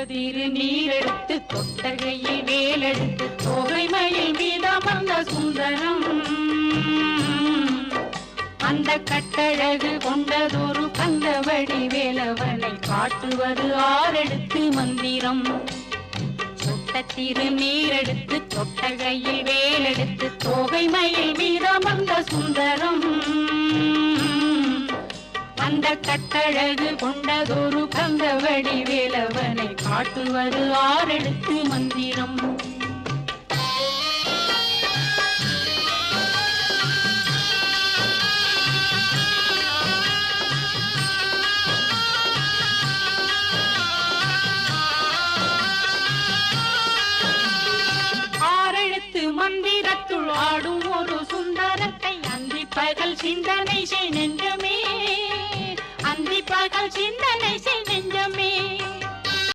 திருநீரெடுத்து தொட்டகையில் வேலெடுத்து தோகைமையில் மீதமர்ந்த சுந்தரம் அந்த கட்டழகு கொண்டதொரு கந்தவடி வேலவனை காட்டுவது ஆரெடுத்து மந்திரம் தொட்ட திருநீரெடுத்து தொட்டகையில் வேலெடுத்து தோகைமையில் மீதமர்ந்த சுந்தரம் அந்த கட்டழகு கொண்டதொரு கந்தவடி வேலவனை காட்டுவது ஆரெடுத்து மந்திரம் ஆரெழுத்து மந்திரத்துள் ஆடும் ஒரு சுந்தரத்தை அந்தி பகல் சிந்தனை செய் நெஞ்சமே அந்தி பகல் சிந்தனை